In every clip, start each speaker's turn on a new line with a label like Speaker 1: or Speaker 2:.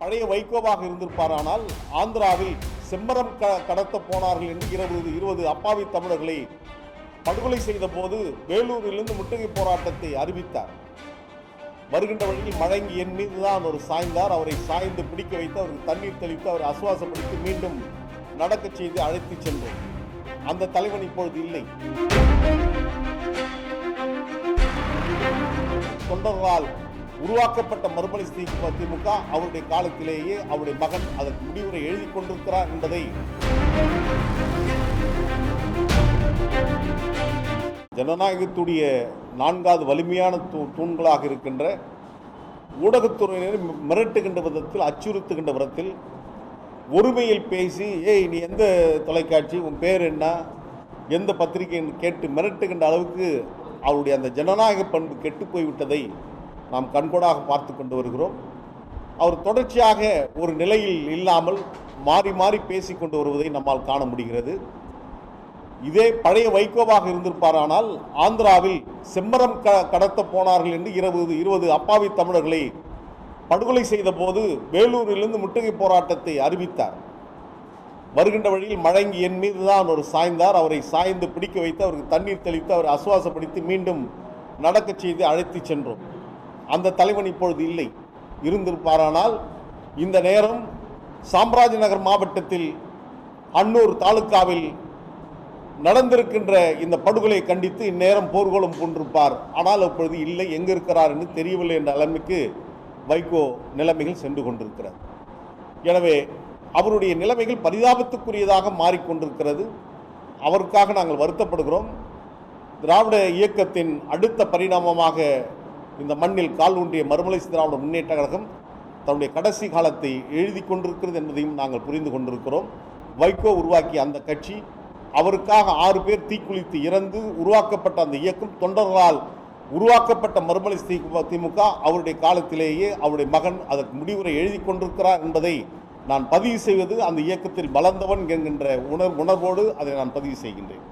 Speaker 1: பழைய வைகோவாக இருந்திருப்பாரானால் ஆந்திராவில் செம்மரம் கடத்த போனார்கள் என்று 20 அப்பாவி தமிழர்களை படுகொலை செய்த போது வேலூரிலிருந்து முற்றுகை போராட்டத்தை அறிவித்தார். வருகின்ற வழியில் மழங்கி என் மீது தான் ஒரு சாய்ந்தார். அவரை சாய்ந்து பிடிக்க வைத்து அவருக்கு தண்ணீர் தெளித்து அவரை ஆசுவாசப்படுத்தி மீண்டும் நடக்க செய்து அழைத்து சென்றோம். அந்த தலைவன் இப்பொழுது இல்லை. தொண்டர்களால் உருவாக்கப்பட்ட மறுமலர்ச்சி திமுக அவருடைய காலத்திலேயே அவருடைய மகன் அதற்கு முடிவுரை எழுதி கொண்டிருக்கிறார் என்பதை ஜனநாயகத்துடைய 4வது வலிமையான தூண்களாக இருக்கின்ற ஊடகத்துறையினரை மிரட்டுகின்ற விதத்தில், அச்சுறுத்துகின்ற விதத்தில், ஒருமையில் பேசி நீ எந்த தொலைக்காட்சி, உன் பேர் என்ன, எந்த பத்திரிகை என்று கேட்டு மிரட்டுகின்ற அளவுக்கு அவருடைய அந்த ஜனநாயக பண்பு கெட்டு போய்விட்டதை நாம் கண்கூடாக பார்த்து கொண்டு வருகிறோம். அவர் தொடர்ச்சியாக ஒரு நிலையில் இல்லாமல் மாறி மாறி பேசி கொண்டு வருவதை நம்மால் காண முடிகிறது. இதே பழைய வைகோவாக இருந்திருப்பாரானால் ஆந்திராவில் செம்மரம் கடத்த போனார்கள் என்று 20 அப்பாவி தமிழர்களை படுகொலை செய்த போது வேலூரிலிருந்து முற்றுகை போராட்டத்தை அறிவித்தார். வருகின்ற வழியில் மழங்கி என் மீது தான் ஒரு சாய்ந்தார். அவரை சாய்ந்து பிடிக்க வைத்து அவருக்கு தண்ணீர் தெளித்து அவரை ஆசுவாசப்படுத்தி மீண்டும் நடக்க செய்து அழைத்து சென்றோம். அந்த தலைவன் இப்பொழுது இல்லை. இருந்திருப்பாரானால் இந்த நேரம் சாம்ராஜ் நகர் மாவட்டத்தில் அன்னூர் தாலுக்காவில் நடந்திருக்கின்ற இந்த படுகொலை கண்டித்து இந்நேரம் போர்க்கோலம் கொண்டிருப்பார். ஆனால் அப்பொழுது இல்லை, எங்கே இருக்கிறார் என்று தெரியவில்லை என்ற அளவுக்கு வைகோ நிலைமைகள் சென்று கொண்டிருக்கிறது. எனவே அவருடைய நிலைமைகள் பரிதாபத்துக்குரியதாக மாறிக்கொண்டிருக்கிறது. அவருக்காக நாங்கள் வருத்தப்படுகிறோம். திராவிட இயக்கத்தின் அடுத்த பரிணாமமாக இந்த மண்ணில் கால் ஊன்றிய மறுமலர்ச்சி திராவிட முன்னேற்ற கழகம் தன்னுடைய கடைசி காலத்தை எழுதி கொண்டிருக்கிறது என்பதையும் நாங்கள் புரிந்து கொண்டிருக்கிறோம். வைகோ உருவாக்கிய அந்த கட்சி, அவருக்காக 6 பேர் தீக்குளித்து இறந்து உருவாக்கப்பட்ட அந்த இயக்கம், தொண்டர்களால் உருவாக்கப்பட்ட மறுமலர்ச்சி திமுக அவருடைய காலத்திலேயே அவருடைய மகன் அதற்கு முடிவுரை எழுதி கொண்டிருக்கிறார் என்பதை நான் பதிவு செய்வது அந்த இயக்கத்தில் வளர்ந்தவன் என்கின்ற உணர்வோடு அதை நான் பதிவு செய்கின்றேன்.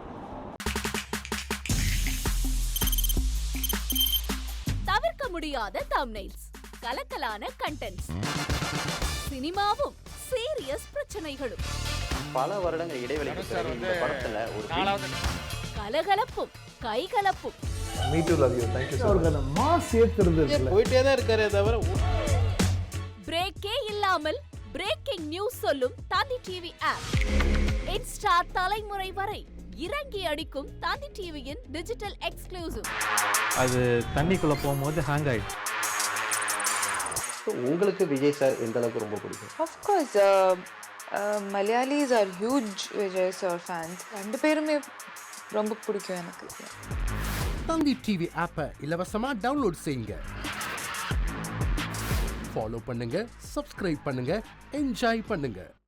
Speaker 2: தவிர்க்க முடியாத தம்ப்நெயில்ஸ், கலக்கலான கண்டென்ட்ஸ், சினிமாவும் சீரியஸ் பிரச்சனைகளும்,
Speaker 3: பல வருடங்கள் இடைவெளிக்கு பிறகு இந்த படத்துல ஒரு
Speaker 2: கலகலப்பும் கைகலப்பும்,
Speaker 4: போயிட்டே தான் இருக்காரே தவிர
Speaker 2: பிரேக்கே இல்லாமல் பிரேக்கிங் நியூஸ் சொல்லும் தந்தி டிவி ஆப். இன்ஸ்டா தலைமுறை வரை இறங்கி அடிக்கும் தந்தி டிவியின் டிஜிட்டல் எக்ஸ்க்ளூசிவ்.
Speaker 5: அது தண்ணிக்குள்ள போகும்போது ஹேங் ஆயிடுச்சு.
Speaker 3: உங்களுக்கு விஜய் சார் எந்த அளவுக்கு ரொம்ப பிடிக்கும்?
Speaker 6: Of course, Malayalis are huge Vijay sir fans. ரெண்டு பேருமே ரொம்ப பிடிக்கும் எனக்கு.
Speaker 7: தந்தி டிவி ஆப்பை இலவசமா டவுன்லோட் செய்யுங்க. ஃபாலோ பண்ணுங்க, சப்ஸ்கிரைப் பண்ணுங்க, என்ஜாய் பண்ணுங்க.